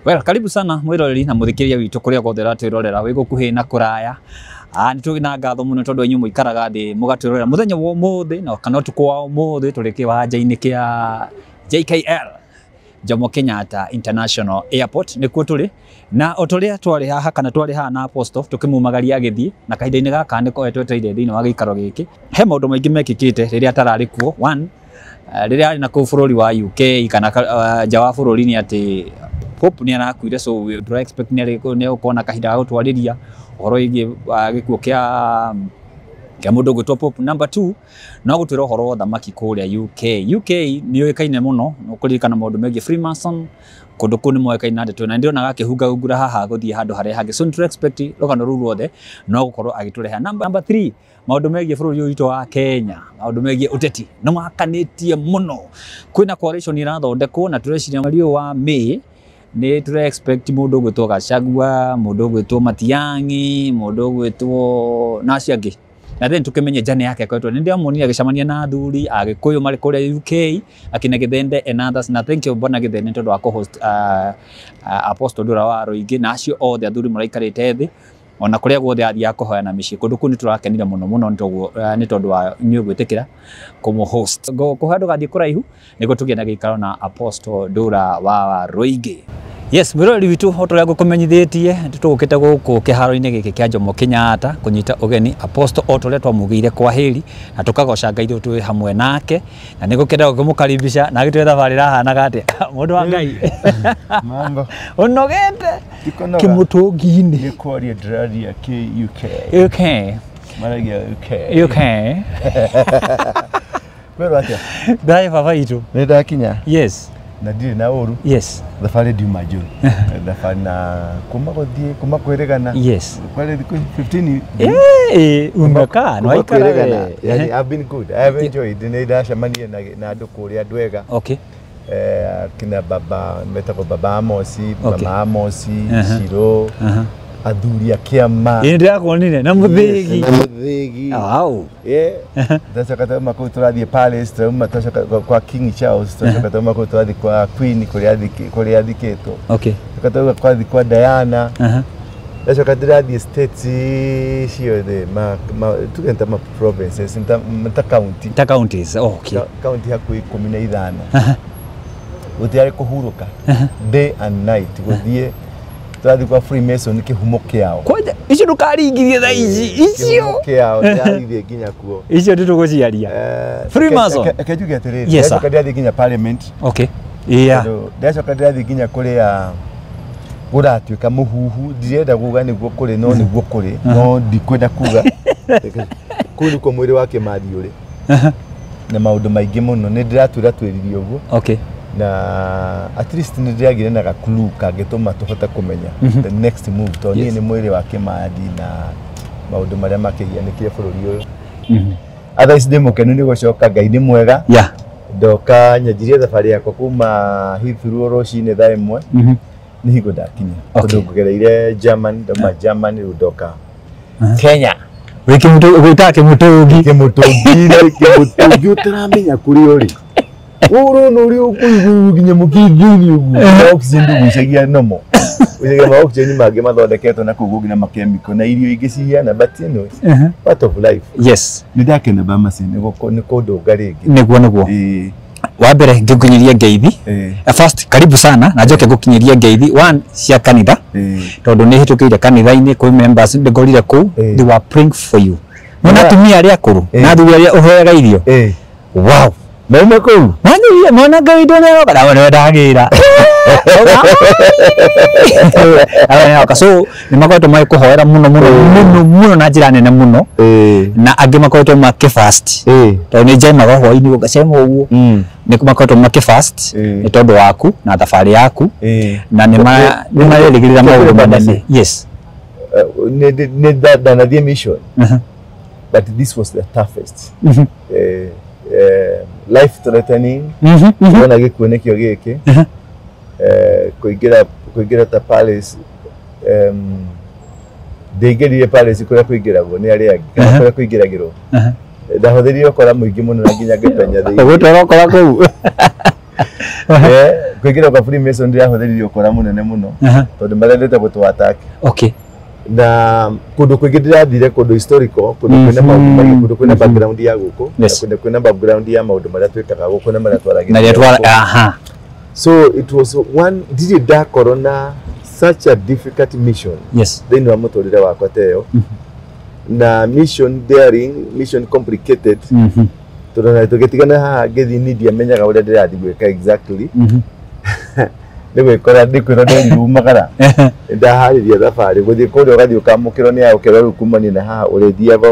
Well, karibu sana mwiroreri na muthikiria witu kuria gothe ratwirorera wi gukuhi na kuraya. Nituri na ngatho muno tondu enyu muikaraga thi mugatwirorera muthenya wa umuthi na kana utuku wa umuthi turi kiwanja-ini kia JKL Jomo Kenyatta International Airport nikuo turi na otoria twari haha kana twari haha na Apostle tukimumagaria githii na kahinda-ini gaka niko etweteire thiini wa gikaro giki he maundu maingi mekikite riria atarari kuo. One, riria ari na kuu bururi wa UK kana nja wa bururi ni ati Pope ni anakuire, so we do expect ni ukona kahinda ga gutwariria horo igi gikuo kia mundu gwitwo Pope. Number 2, no gutwira horo wa thamaki kuria UK ni yoikaine muno nukuririkana maundu megie Freemason kundu kuni moikaine ande twina ndio naga kihunga gungura haha guthii handu haria hangi, so to expect rugano ruru rwothe no gukorwo agitureha. Number 3, maundu megie bururi witu wa Kenya, maundu megie uteti no makanitie muno. Kwina coalition irathondekwo na tureciria mweri wa May ni ture expect mundu gwitwo Gachagua, mundu gwitwo Matiang'i, mundu gwitwo naciangi, na then tukimenye jane yake kwetwo ni ndio amoni agicamania na athuri agikuyu mari kuria UK akina Githende and others. Na thank you bona Githende tondu wa host Apostle Ndura wa Roigi na acio othe athuri maraikarite thi ona kuria guothe athia kuhoyana micii kundu kuni turakenira muno ni tondu wa nyu gwitikira kumu host kuhandu gathie kuraihu niguo tugie na gikaro na Apostle Ndura wa Roigi. Yes, mwiroreri witu otoria gukumenyithitie tutugukite guku kiharo-ini giki kia Jomo Kenyatta kunyita ugeni Apostle otoria twamugire kwa heri na tukagoca Ngai twi hamwe nake na nigukenda gukumukaribisha na gitu thabari rahanaga ati mundu wa Ngai mambo unogete kimutungi-ini ni kwaria drari ya UK maragia UK Wero atia dai baba itu ni dakinya. Yes na ndiri na uru. Yes Thafari di majuru thafari na kuma kweregana. Yes Kwale 15 umeka no aikara. Yani I've been good, I have enjoyed nida shamania na andu kuria ndwega. Okay. Kina baba metako baba Amosi, mama Amosi, Shiro, athuri akiama indi akonine na muthigi wow that's akata mako turathie palace tuma toshaka kwa King Charles toshaka tuma mako turathie kwa Queen kuria thiketo. Okay. Akatoka kwa Diana that's akatirathie states cio the tukenta ma provinces nta counties. Okay. County haku 15 utiari kuhuruka day and night guthie turathi kwa Freemason kihumo kiao kwaje icio ndukaringirie tha ici icio kiao yarithie nginya kuo icio ndituguciaria Freemason akajuga atiriri yes akadiathi nginya parliament. Okay. Yeah ndacho kadiathi nginya kuria guratuika muhuhu ndirenda kuga niguo kuri no niguo kuri no ndikwenda kuga kuri kwa mwiri wake mathiuri na maundu maingi muno ni ndiratwira twiririe uguo. Okay. Na at least ndiagire na gakulu kagituma tuhota kumenya the next move to ni mwiri wake madi na maundu maria makigianikie bururi uyu otherwise ndimukenu ni gucoka Ngai ni mwega. Yeah. Ndoka nyajirie thafari yakwa kuma Heathrow rocini thaa imwe ni higo ndakinya kundu ngugereire German ndoka Kenya wiki mutungi utaramenya kuri uri uru nuri ukuigu nginya mukithini ugu oxygen ndugucagia nomo ucagia ma oxygen mangĩ mathondeketwo na kugu nginya makemiko na irio ingĩ cihiana but you know part of life. Yes ni ndakena ba macini ni kundu ngari ngi niguo wa mbere ngĩgũkinyiria ngeithi first karibu sana na njoke ngũkinyiria ngeithi one cia kanitha tondu nĩ hĩtũkĩire kanitha-inĩ kwĩ members ndĩngorire kũu they were praying for you mona atumia arĩa akũrũ na athuri arĩa ũheaga irio. Wow mama kuu mwana mwana Ngai ndone kana wana ndagira so ni makoretwo magikuhoera muno na njira nene muno na angi makoretwo makifast tondu ni njaimaga hwaini gugacema uguo ni makoretwo makifast ni tondu waku na thabari yaku na ni marerigirira maundu manene. Yes ni the mission but this was the toughest life threatening ona gikuonekio giki kuingira ta palace ndeingirire palace kuria kuingiragwo ni aria angi kuria kuingiragirwo ndahothirie okora muingi muno na nginya ngipenya thii gutoro okora kuu kwingira kwa Freemason ndia hotherire ukora munene muno tondu marendete gutu attack. Okay. Na kundu kwingi ndirathire kundu historical kundu kwina maundu maingi kundu kwina background ya guku kundu kwina background ya maundu maria twikaga guku na maria twaragira na twara so it was one did that corona such a difficult mission. Yes. Then wa muturire wakwa teo na mission daring, mission complicated. Tuna tugetigana ha gethi nidi amenyaga uria ndirathi gwika exactly. Niwe kora ndikwira ndu magara ndahariria thabari guthii kundu gathi ukamukiro ni ya ukero kumani na ha urethiaga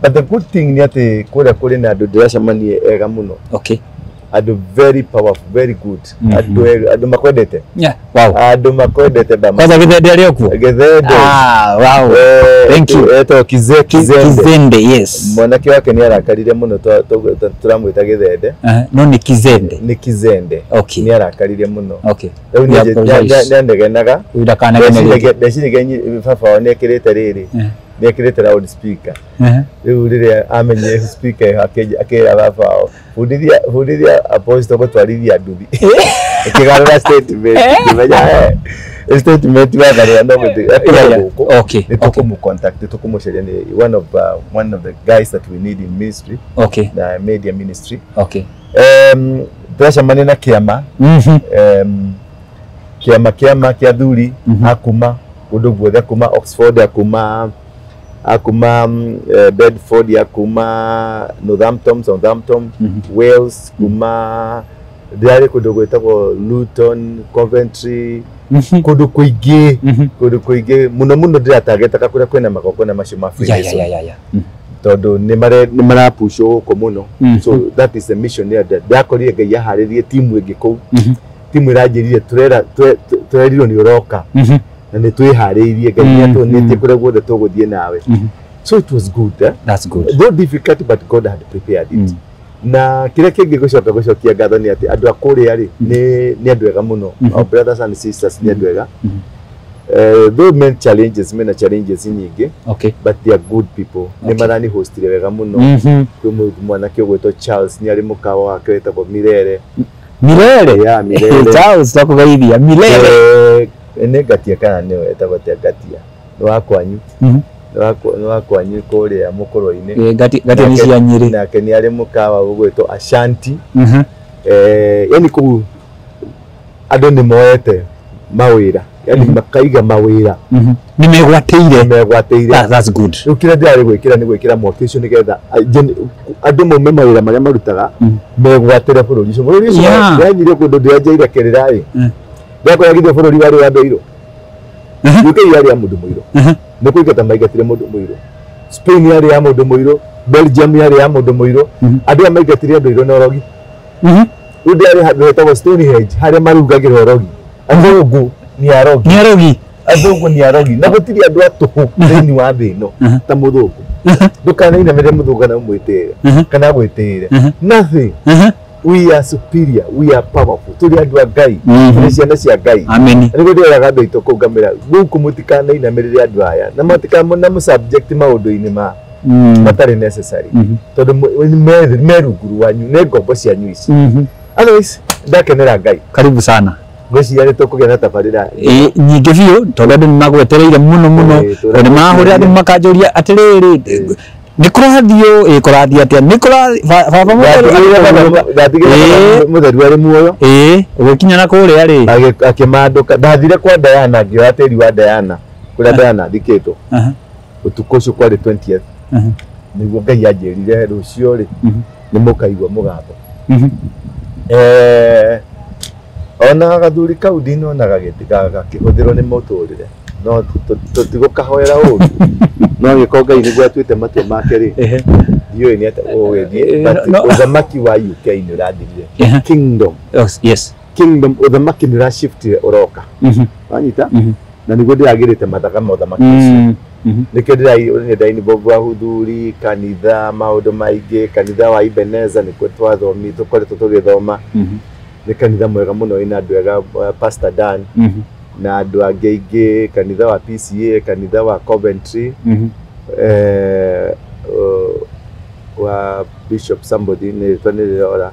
but the good thing ni ati kuria kuri na andu ndiracemanie ega muno. Okay. Andu very powerful, very good. Andu makwendete. Yeah. Wow. Andu makwendete ba. Kwanza githende ari oku. Githende. Wow. Thank you. Eto Kizende. Yes. Mwanake wake ni arakarire muno turamwita Githende. No ni Kizende. Ni Kizende. Okay. Ni arakarire muno. Okay. Riu ni ndegenaga. Udakanagenere. Ndecirie baba ni ekirite riri. Ni ekirite loud speaker. Riu riria amenye speaker akira baba fundithia apostle gutwarithia nduthi. Ikigarura statement. Statement wa gari ando guku. Okay. Tukumu contact tukumusheria ni one of the guys that we need in ministry. Okay. The media ministry. Okay. Turacemania na kiama. Kiama kia thuri akuma kundu guothe akuma Oxford akuma Bedford akuma Southampton, Wales kuma ndiari kundu gwetagwo Luton, Coventry, kundu kuingi muno ndiratagetaga kuria kwina magokona macio ma Freemason. Tondu ni mara push uko muno. So that is the mission there. Ndakorire ngai yaharirie timu ingi kou. Timu irajirire turerirwo ni uroka. Na ni twihariirie ngai atunetie kuria guothe tuguthie nawe. So it was good. That's good. Though difficult, but God had prepared it. Na kile kingi gucokia ngatho ni ati andu akuria ri ni andu ega muno. Our brothers and sisters ni andu ega. Though many challenges nyingi. Okay. But they are good people. Ni marani hostire wega muno. Mwanake ugwetwo Charles ni ari mukawa wake wetagwo Mirere. Yeah, Mirere. Charles takugaithia Mirere. Ene gatia kana ni wetagwo gatia. Ni wakwanyu. Ni wakwanyu kuria mukoro-ini. Gatia ni cia Nyeri. Nake ni ari mukawa ugwetwo Ashanti. Yani ku andu ni moete mawira. Yani makaiga mawira. Ni megwateire. That's good. Ukira ndiari gwikira ni gwikira motivation nigetha andu maume mawira maria marutaga megwatire bururi ucio. Bururi ucio yanyire kundu ndiajaire kirirai. Ndakora githio bururi wari wa ndoiro. Yuke yari ya mundu muiro. Nikuigata maigatire mundu muiro. Spain yari ya mundu muiro. Belgium yari ya mundu muiro. Andu amaigatire ndoiro na orogi. Undi ari handu hetagwo Stonehenge haria marugagirwo orogi. Athungu ni arogi. Athungu ni arogi. Na gutiri andu atuhu thiini wa thi ino ta muthungu. Ndukanaina mere muthungu na mwitire kana gwitire. Nothing. We are superior. We are powerful. Tuli andu a Ngai. Tuli ciana cia Ngai. Amen. Ni gutira andu aitu kugamira. Guku mutikanaina mere andu aya. Na mutikana mu subject maundu-ini ma matari necessary. Tondu meruguru wanyu ne ngombo cianyu ici. Otherwise ndakenera Ngai. Karibu sana. Gwiciria ni tukugia na tabarira nyingi biu tondu andu nimagwetereire muno ni mahuri andu makanjuria atiriri ni kurathio kurathia atia ni baba mutheru ari muoyo ugikinya na kuria ri akimanduka ndathire kwa Diana ngioya tiri wa Diana kuria Diana thikitwo utuku ucio kwari 20th niguo Ngai anjirire rucio ri ni mukaigwa mugambo ona gathuri kau ndinonaga gakihũthĩrwo nĩ mũtũrĩre no tũtigũkahoera ũru no gĩko Ngai nĩguo atuĩte matua make rĩ ndiũĩ nĩ atĩa ũgĩthiĩ ũthamaki wa UK nĩ ũrathirire kingdom. Yes. Kingdom ũthamaki nĩ ũrashiftire ũroka wanyita na nĩguo ndĩragĩrĩte mathaga ma ũthamaki ũcio nĩkĩo ndĩrainĩ Bob wa Huthuri kanitha maũndũ maingĩ kanitha wa Ebenezer nĩkuo twathomi tũkoretwo tũgĩthoma ni kanitha mwega muno ina andu ega Pastor Dan na andu angĩ kanitha wa PCA kanitha wa Coventry wa Bishop somebody nä rä rora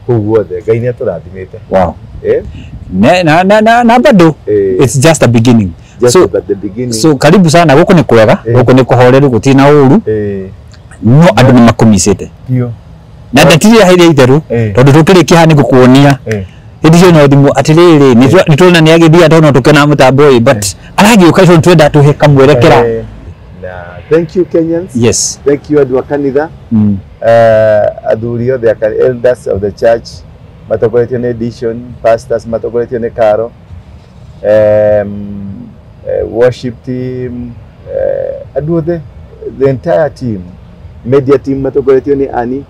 kå guothe Ngai nä atårathimä te. Wow. Na bado it's just a beginning. Just at the beginning. So karibu sana guko ni kwega guko ni kuhoreru gutina uru no andu ni makumisite tio na ndatiri haire itheru tondu tukirikia hani gukuonia ndicio no thimu atiriri nituna ni agithia ndono tukena mutambo but aragi ukaisho twenda tuhe kamwerekera. Thank you Kenyans. Yes. Thank you adwa kanitha athuri othe elders of the church matokoretio ni edition pastors matokoretio ni karo worship team andu othe the entire team media team matokoretio ni ani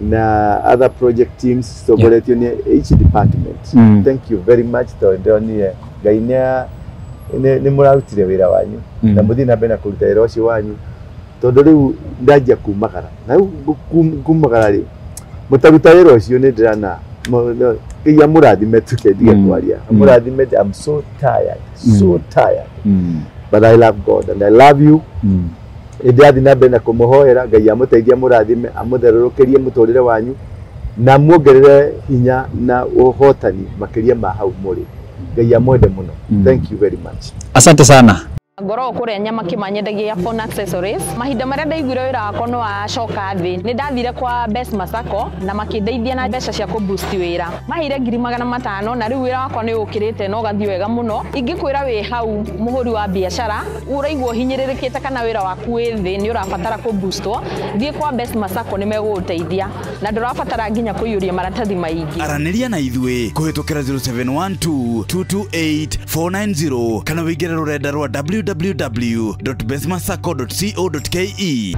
na other project teams tokoretio ni each department. Thank you very much to ndonie Ngai ni murarutire wira wanyu na muthi na bena kuruta wira ucio wanyu tondu riu ndanjia kumagara na kumagara ri mutaruta wira ucio ni ndirana iya murathime tukendige kwaria murathime. I'm so tired but I love God and I love you. Ndiathi na bena kumuhoera Ngai amuteithia murathime amutherũrũkĩrie muturire wanyu na muongerere hinya na uhotani makiria ma hau muri. Ngai amwende muno. Thank you very much. Asante sana. Ngoro kuria nyama kimanyendagia phone accessories mahinda maria ndaiguire wira wakwa no acoka thi ni ndathire kwa Best Masako na makindeithia na mbeca cia ku boost wira mahire 500 na riu wira wakwa ni ukirite no gathi wega muno ingikwira wi hau muhuri wa biashara uraigwo hinyiririkite kana wira waku wi thi ni urabatara ku boostwo thie kwa Best Masako ni meguteithia na ndurabatara nginya kuyuria maratathi maingi araniria na ithwe kuhitukira 0712228490 kana wigire rurenda rwa www.bestmasako.co.ke.